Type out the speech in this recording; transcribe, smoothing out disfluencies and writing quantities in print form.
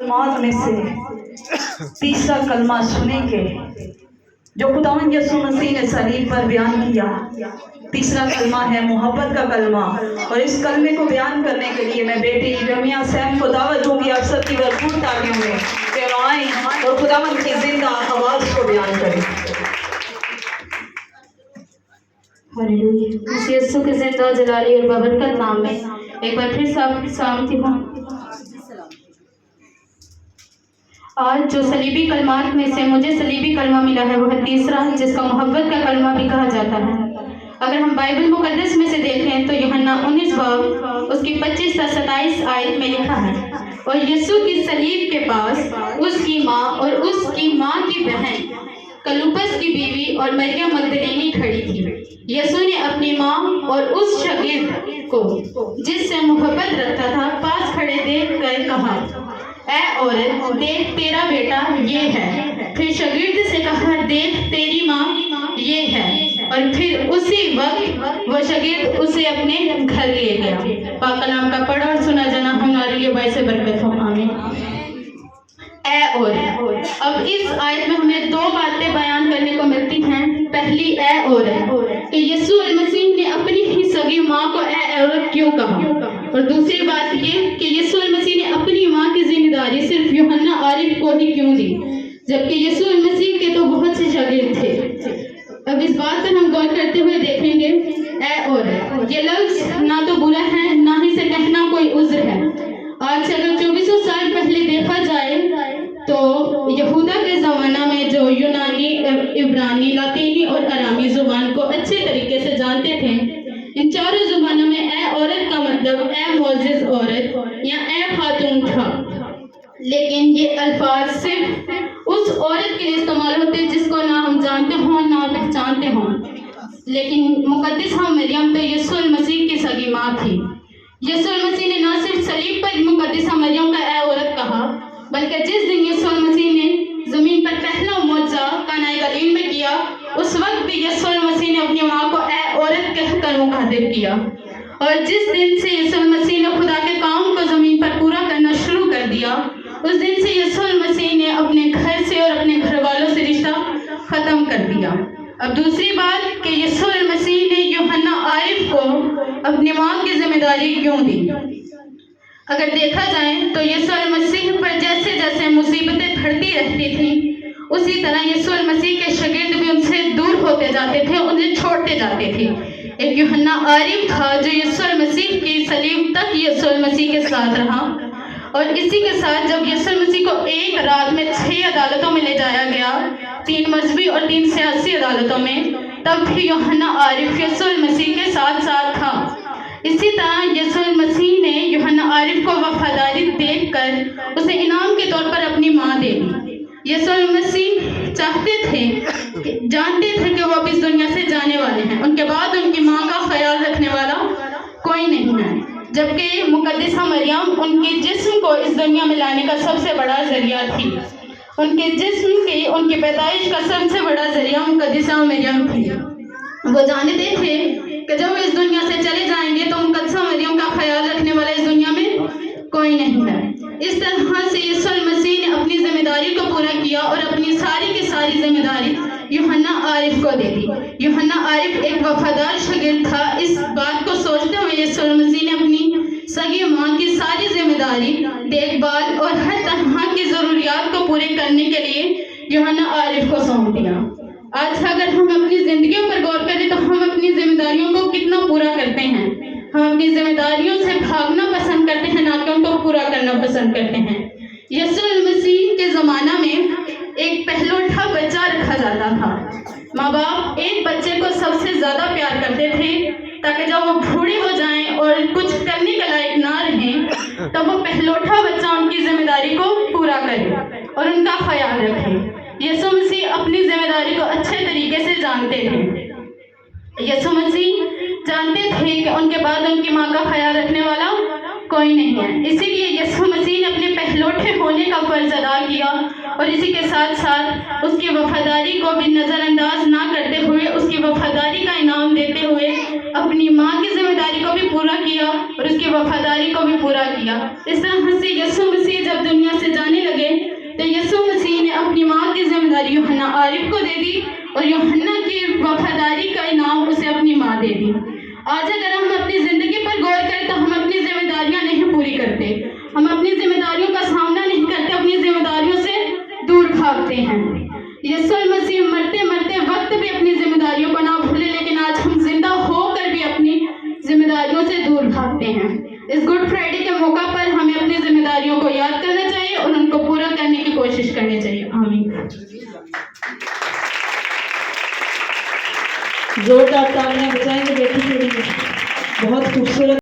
कलमात में से तीसरा कलमा सुनेंगे जो खुदावंद यीशु मसीह ने सलीब पर बयान किया। तीसरा कलमा है मोहब्बत का कलमा, और इस कलमे को बयान करने के लिए मैं बेटी रमिया सैम को दावत दूंगी आप सबकी भरपूर तालियों में कि आएं और खुदावंद की जिंदा आवाज को बयान करें। हालेलुया। यीशु के जिंदा जलाली और बबरकत नाम में एक बार फिर से आपकी सलामती हो। आज जो सलीबी कलमात में से मुझे सलीबी कलमा मिला है वह तीसरा है, जिसका मोहब्बत का कलमा भी कहा जाता है। अगर हम बाइबल मुकद्दस में से देखें तो यूहन्ना 19 बाब उसकी 25 से 27 आयत में लिखा है, और यीशु की सलीब के पास उसकी माँ और उसकी माँ की बहन कलूपस की बीवी और मरियम मगदलीनी खड़ी थी। यीशु ने अपनी माँ और उस शागिर्द को जिससे मोहब्बत रखता था पास खड़े देख कर कहा, ऐ औरत, देख तेरा बेटा ये है। फिर शागिर्द से कहा, देख तेरी माँ ये है। और फिर उसी वक्त वो शागिर्द उसे अपने घर ले गया। पाक कलाम का पढ़ा और सुना जाना हमारे लिए बाइस बरकत हो। आमीन। ऐ औरत, अब इस आयत में हमें दो बातें बयान करने को मिलती हैं। पहली, ऐ औरत, कि यीशु मसीह ने अपनी ही सगी माँ को ऐ औरत क्यों कहा, और दूसरी बात ये कि यीशु मसीह ने अपनी माँ की जिम्मेदारी सिर्फ यूहन्ना आरिफ को ही क्यों दी, जबकि यीशु मसीह के तो बहुत से शागिर्द थे। अब इस बात पर हम गौर करते हुए देखेंगे, ऐ औरत, ये लफ्ज ना तो बुरा है ना ही से कहना कोई उज्र है। आज से अगर 2400 साल पहले देखा जाए तो यहूदा के ज़माना में जो यूनानी, इब्रानी, लातीनी और अरामी ज़ुबान को अच्छे तरीके से जानते थे, इन चारों ज़ुबानों में ए औरत का मतलब ए मोअज़्ज़िज़ औरत या ए खातून था। लेकिन ये अल्फाज सिर्फ उस औरत के लिए इस्तेमाल होते जिसको ना हम जानते हों ना पहचानते हों। लेकिन मुकद्दसा मरियम तो यीशु मसीह की सगी माँ थी। यीशु मसीह ने न सिर्फ सलीब पर मुकद्दसा मरियम का ए औरत कहा, बल्कि जिस दिन यीशु मसीह ने ज़मीन पर पहला मुआज़ा काना गलील में किया, उस वक्त भी यीशु मसीह ने अपनी माँ को ए औरत कहकर मुखातिब किया। और जिस दिन से यीशु मसीह ने खुदा के काम को ज़मीन पर पूरा करना शुरू कर दिया, उस दिन से यीशु मसीह ने अपने घर से और अपने घर वालों से रिश्ता ख़त्म कर दिया। अब दूसरी बात कि यीशु मसीह ने यूहन्ना आरिफ को अपनी माँ की जिम्मेदारी क्यों दी। अगर देखा जाए तो यीशु मसीह पर जैसे जैसे मुसीबतें बढ़ती रहती थीं, उसी तरह यीशु मसीह के शागिर्द भी उनसे दूर होते जाते थे, उन्हें छोड़ते जाते थे। एक यूहन्ना आरिफ था जो यीशु मसीह की सलीब तक यीशु मसीह के साथ रहा, और इसी के साथ जब यीशु मसीह को एक रात में 6 अदालतों में ले जाया गया, 3 मजहबी और 3 सियासी अदालतों में, तब भी यूहन्ना आरिफ यीशु मसीह के साथ साथ था। इसी तरह यीशु मसीह ने यूहन्ना आरिफ को वफादारी देखकर उसे इनाम के तौर पर अपनी माँ दे दी। यीशु मसीह चाहते थे, जानते थे कि वो अब इस दुनिया से जाने वाले हैं, उनके बाद उनकी माँ का ख्याल रखने वाला कोई नहीं है, जबकि मुकद्दसा मरियम उनके जिस्म को इस दुनिया में लाने का सबसे बड़ा जरिया थी। उनके जिस्म की, उनकी पैदाइश का सबसे बड़ा जरिया मुकद्दसा मरियम थी। वो जानते थे कि जब वो इस दुनिया से चले जाएंगे तो मुकद्दसा मरियम का ख्याल रखने वाला इस दुनिया में कोई नहीं है। इस तरह से यीशु मसीह ने अपनी जिम्मेदारी को पूरा किया और अपनी सारी की सारी जिम्मेदारी यूहन्ना आरिफ को दे दी। यूहन्ना आरिफ एक वफादार शागिर्द था। इस बात को सोचते हुए यीशु मसीह ने अपनी सगी माँ की सारी जिम्मेदारी, देखभाल और हर तरह की ज़रूरियात को पूरे करने के लिए यूहन्ना आरिफ को सौंप दिया। आज अगर हम अपनी ज़िंदगियों पर गौर करें तो हम अपनी जिम्मेदारियों को कितना पूरा करते हैं। हम अपनी जिम्मेदारियों से भागना पसंद करते हैं, ना कि उनको पूरा करना पसंद करते हैं। यीशु मसीह के ज़माना में एक पहलौठा बच्चा रखा जाता था। माँ बाप एक बच्चे को सबसे ज़्यादा प्यार करते थे, ताकि जब वो बूढ़े हो जाएं और कुछ करने के लायक ना रहें, तब वो पहलौठा बच्चा उनकी जिम्मेदारी को पूरा करे और उनका ख्याल रखे। यीशु मसीह अपनी जिम्मेदारी को अच्छे तरीके से जानते थे। यीशु मसीह जानते थे कि उनके बाद उनकी माँ का ख्याल रखने वाला कोई नहीं है, इसीलिए यीशु मसीह ने अपने पहलौठे होने का फर्ज अदा किया, और इसी के साथ साथ उसकी वफादारी को भी नज़रअंदाज ना करते हुए, उसकी वफादारी का इनाम देते हुए अपनी माँ की जिम्मेदारी को भी पूरा किया और उसकी वफादारी को भी पूरा किया। इस तरह से यीशु मसीह जब दुनिया से जाने जिम्मेदारी यूहन्ना आरिफ को दे दी और यूहन्ना की वफादारी का इनाम उसे अपनी माँ दे दी। आज अगर हम अपनी ज़िंदगी पर गौर करें तो हम अपनी जिम्मेदारियां नहीं पूरी करते, हम अपनी जिम्मेदारियों का सामना नहीं करते, अपनी जिम्मेदारियों से दूर भागते हैं। यीशु मसीह मरते मरते वक्त भी अपनी जिम्मेदारियों को ना भूले, लेकिन आज हम जिंदा होकर भी अपनी जिम्मेदारियों से दूर भागते हैं। इस गुड फ्राइडे के मौका पर हमें अपनी जिम्मेदारियों को याद करना चाहिए और उनको पूरा करने की कोशिश करनी चाहिए। आमीन। जोरदार तालियां बजाएंगे बेटी के लिए। बहुत खूबसूरत।